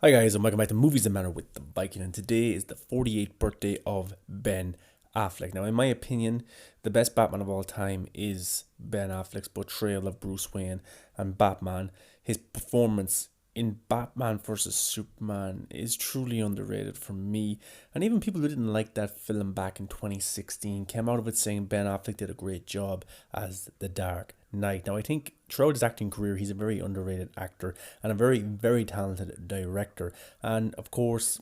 Hi guys, and welcome back to Movies That Matter with the Viking, and today is the 48th birthday of Ben Affleck. Now, in my opinion, the best Batman of all time is Ben Affleck's portrayal of Bruce Wayne and Batman. His performance in Batman vs Superman is truly underrated for me, and even people who didn't like that film back in 2016 came out of it saying Ben Affleck did a great job as the Dark Knight. Now, I think throughout his acting career, he's a very underrated actor and a very, very talented director. And of course,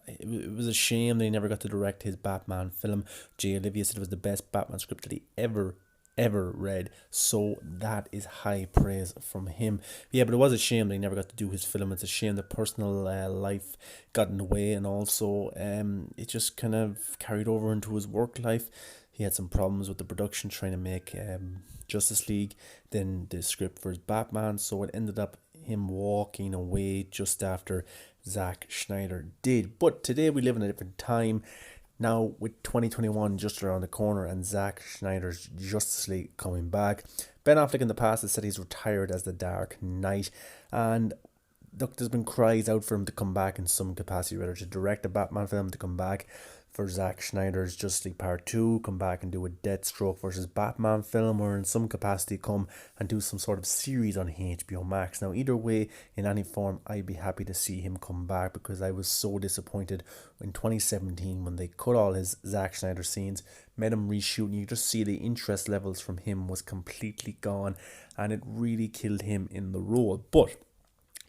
it was a shame that he never got to direct his Batman film. J. Olivia said it was the best Batman script that he ever read, so that is high praise from him. Yeah, but it was a shame that he never got to do his film. It's a shame that personal life got in the way, and also it just kind of carried over into his work life. He had some problems with the production trying to make Justice League, then the script for his Batman, so it ended up him walking away just after Zack Snyder did. But today we live in a different time. Now, with 2021 just around the corner and Zack Snyder's Justice League coming back, Ben Affleck in the past has said he's retired as the Dark Knight. And look, there's been cries out for him to come back in some capacity, whether to direct a Batman film, to come back for Zack Snyder's Justice League Part 2, come back and do a Deathstroke versus Batman film, or in some capacity come and do some sort of series on HBO Max. Now, either way, in any form, I'd be happy to see him come back, because I was so disappointed in 2017 when they cut all his Zack Snyder scenes, made him reshoot, and you just see the interest levels from him was completely gone, and it really killed him in the role. But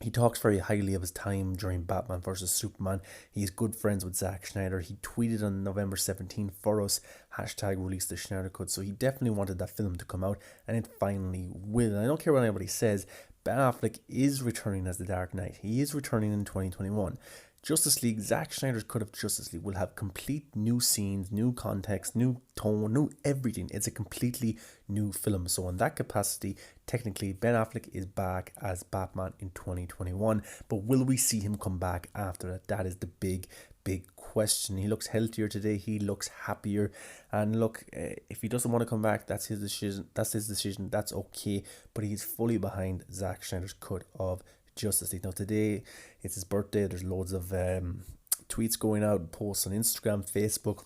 he talks very highly of his time during Batman vs Superman. He's good friends with Zack Snyder. He tweeted on November 17th for us, hashtag release the Snyder Cut. So he definitely wanted that film to come out, and it finally will. And I don't care what anybody says, Ben Affleck is returning as the Dark Knight. He is returning in 2021. Justice League, Zack Snyder's cut of Justice League will have complete new scenes, new context, new tone, new everything. It's a completely new film. So in that capacity, technically Ben Affleck is back as Batman in 2021. But will we see him come back after that? That is the big question. He looks healthier today. He looks happier. And look, if he doesn't want to come back, that's his decision. That's okay. But he's fully behind Zack Snyder's cut of Justice League. Now, today it's his birthday. There's loads of tweets going out, posts on Instagram, Facebook.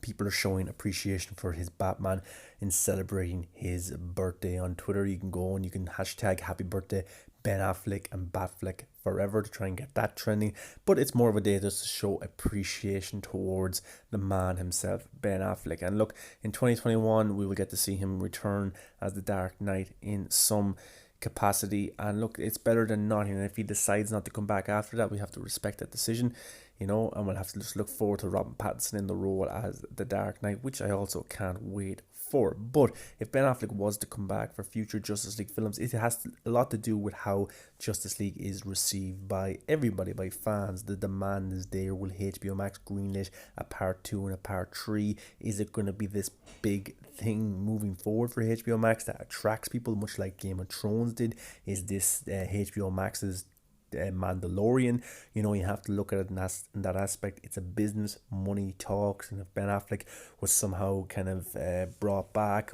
People are showing appreciation for his Batman in celebrating his birthday. On Twitter, you can go and you can hashtag happy birthday Ben Affleck and Batfleck forever to try and get that trending. But it's more of a day just to show appreciation towards the man himself, Ben Affleck. And look, in 2021 we will get to see him return as the Dark Knight in some capacity, and look, it's better than nothing. And if he decides not to come back after that, we have to respect that decision, and we'll have to just look forward to Robert Pattinson in the role as the Dark Knight, which I also can't wait for. But if Ben Affleck was to come back for future Justice League films, it has a lot to do with how Justice League is received by everybody, by fans. The demand is there. Will HBO Max greenlit a part 2 and a part 3? Is it going to be this big thing moving forward for HBO Max that attracts people, much like Game of Thrones did? Is this HBO Max's Mandalorian? You have to look at it in that aspect. It's a business, money talks, and if Ben Affleck was somehow kind of brought back,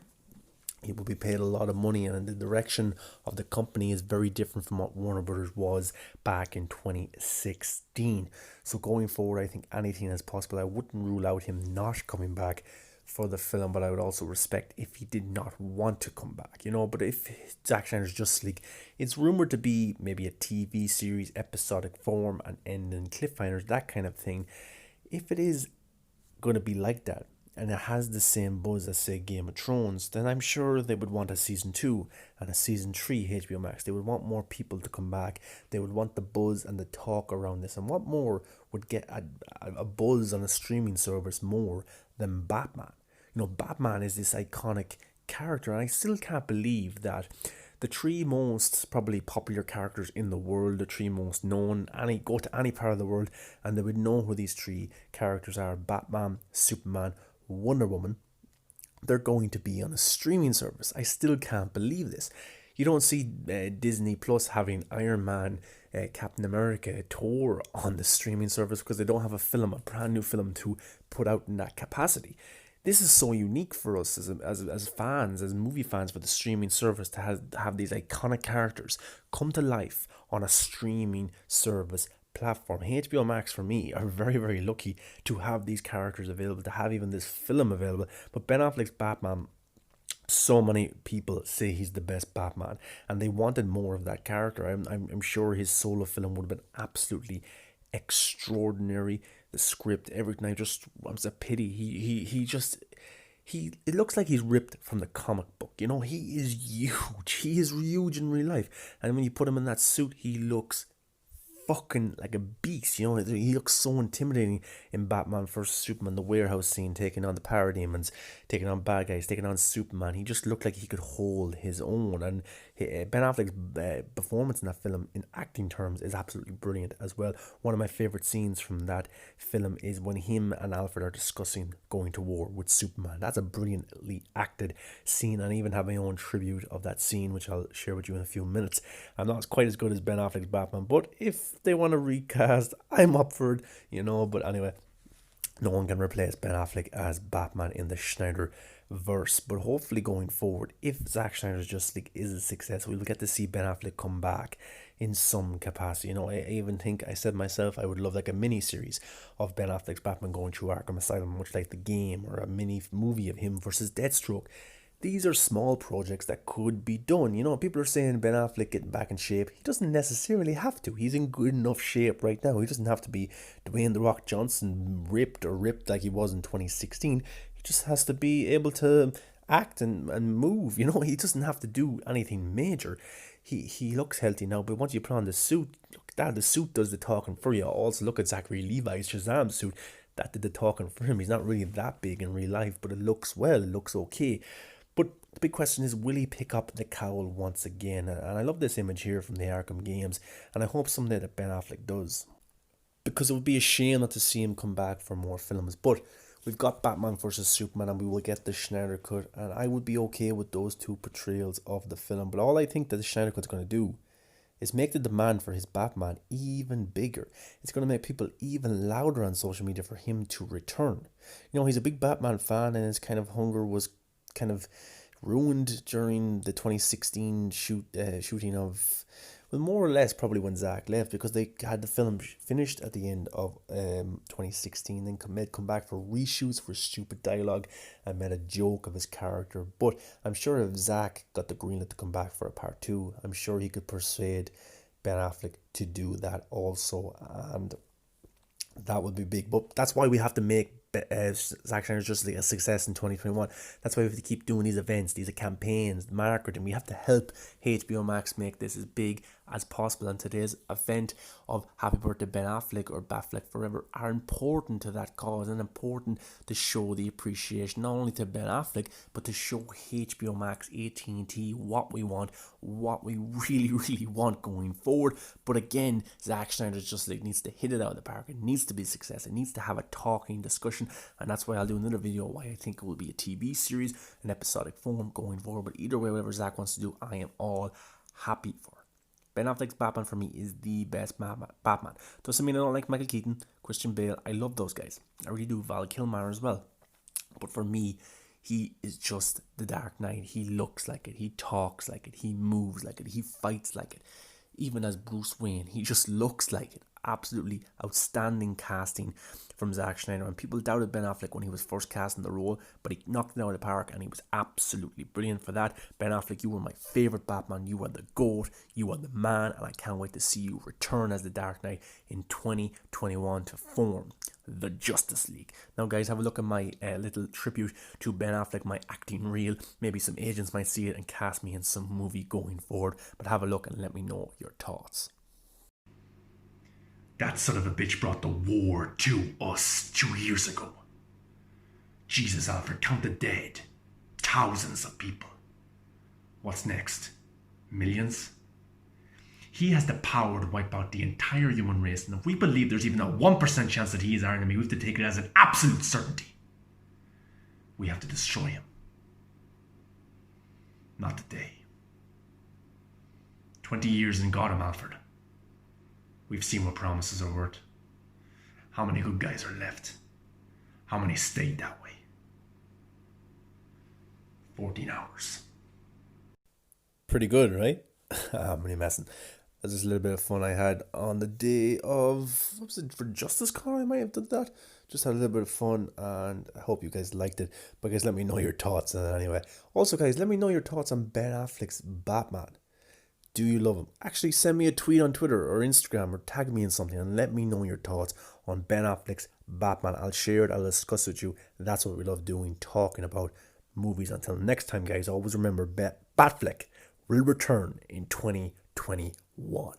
he will be paid a lot of money, and the direction of the company is very different from what Warner Brothers was back in 2016. So going forward, I think anything is possible. I wouldn't rule out him not coming back for the film, but I would also respect if he did not want to come back, But if Zack Snyder's Justice League, it's rumored to be maybe a TV series, episodic form, and end in cliffhangers, that kind of thing. If it is going to be like that, and it has the same buzz as, say, Game of Thrones, then I'm sure they would want a season 2 and a season 3 HBO Max. They would want more people to come back. They would want the buzz and the talk around this. And what more would get a buzz on a streaming service more than Batman? Batman is this iconic character, and I still can't believe that the three most probably popular characters in the world, the three most known, go to any part of the world and they would know who these three characters are: Batman, Superman, Wonder Woman. They're going to be on a streaming service. I still can't believe this. You don't see Disney Plus having Iron Man, Captain America, Thor on the streaming service because they don't have a brand new film to put out in that capacity. This is so unique for us as fans, as movie fans, for the streaming service to have these iconic characters come to life on a streaming service platform. HBO Max for me are very, very lucky to have these characters available, to have even this film available. But Ben Affleck's Batman, so many people say he's the best Batman, and they wanted more of that character. I'm sure his solo film would have been absolutely extraordinary. The script, everything. I'm a pity. He just it looks like he's ripped from the comic book. You know, he is huge. He is huge in real life, and when you put him in that suit, he looks fucking like a beast. You know, he looks so intimidating in Batman vs Superman, the warehouse scene, taking on the parademons, taking on bad guys, taking on Superman. He just looked like he could hold his own. And Ben Affleck's performance in that film, in acting terms, is absolutely brilliant as well. One of my favorite scenes from that film is when him and Alfred are discussing going to war with Superman. That's a brilliantly acted scene, and I even have my own tribute of that scene, which I'll share with you in a few minutes. I'm not quite as good as Ben Affleck's Batman, but if they want to recast, I'm up for it, you know. But anyway, no one can replace Ben Affleck as Batman in the Schneider verse. But hopefully going forward, if Zack Snyder's Justice League is a success, we'll get to see Ben Affleck come back in some capacity. You know, I even think, I said myself, I would love like a mini series of Ben Affleck's Batman going through Arkham Asylum, much like the game, or a mini movie of him versus Deathstroke. These are small projects that could be done. You know, people are saying Ben Affleck getting back in shape. He doesn't necessarily have to. He's in good enough shape right now. He doesn't have to be Dwayne The Rock Johnson ripped like he was in 2016. He just has to be able to act and move. You know, he doesn't have to do anything major. He looks healthy now, but once you put on the suit, look at that, the suit does the talking for you. Also, look at Zachary Levi's Shazam suit. That did the talking for him. He's not really that big in real life, but it looks well, it looks okay. But the big question is, will he pick up the cowl once again? And I love this image here from the Arkham games, and I hope someday that Ben Affleck does, because it would be a shame not to see him come back for more films. But we've got Batman vs Superman, and we will get the Schneider cut, and I would be okay with those two portrayals of the film. But all I think that the Schneider cut's going to do is make the demand for his Batman even bigger. It's going to make people even louder on social media for him to return. You know, he's a big Batman fan, and his kind of hunger was kind of ruined during the 2016 shooting of, well, more or less probably when Zach left, because they had the film finished at the end of 2016, then come back for reshoots for stupid dialogue and made a joke of his character. But I'm sure if Zach got the green light to come back for a part 2, I'm sure he could persuade Ben Affleck to do that also, and that would be big. But that's why we have to make Zack Snyder's Justice League a success in 2021. That's why we have to keep doing these events, these campaigns, marketing. We have to help HBO Max make this as big as possible. And today's event of Happy Birthday Ben Affleck or Batfleck Forever are important to that cause, and important to show the appreciation not only to Ben Affleck, but to show HBO Max, AT&T, what we want, what we really, really want going forward. But again, Zack Snyder's Justice League needs to hit it out of the park. It needs to be a success. It needs to have a talking discussion, and that's why I'll do another video why I think it will be a TV series, an episodic form going forward. But either way, whatever Zack wants to do, I am all happy for. Ben Affleck's Batman for me is the best Batman. Doesn't mean I don't like Michael Keaton, Christian Bale. I love those guys. I really do. Val Kilmer as well. But for me, he is just the Dark Knight. He looks like it. He talks like it. He moves like it. He fights like it. Even as Bruce Wayne, he just looks like it. Absolutely outstanding casting from Zack Snyder. And people doubted Ben Affleck when he was first cast in the role, but he knocked it out of the park, and he was absolutely brilliant for that. Ben Affleck, you were my favourite Batman. You are the GOAT. You are the man, and I can't wait to see you return as the Dark Knight in 2021 to form the Justice League. Now guys, have a look at my little tribute to Ben Affleck, my acting reel. Maybe some agents might see it and cast me in some movie going forward, but have a look and let me know your thoughts. That son of a bitch brought the war to us 2 years ago. Jesus, Alfred, count the dead. Thousands of people. What's next? Millions? He has the power to wipe out the entire human race, and if we believe there's even a 1% chance that he is our enemy, we have to take it as an absolute certainty. We have to destroy him. Not today. 20 years in Gotham, Alfred. We've seen what promises are worth. How many good guys are left? How many stayed that way? 14 hours. Pretty good, right? I'm really messing. That's just a little bit of fun I had on the day of, what was it, for Justice Car? I might have done that. Just had a little bit of fun, and I hope you guys liked it. But guys, let me know your thoughts on it anyway. Also, guys, let me know your thoughts on Ben Affleck's Batman. Do you love him? Actually, send me a tweet on Twitter or Instagram or tag me in something and let me know your thoughts on Ben Affleck's Batman. I'll share it, I'll discuss it with you. That's what we love doing, talking about movies. Until next time, guys, always remember Batfleck will return in 2021.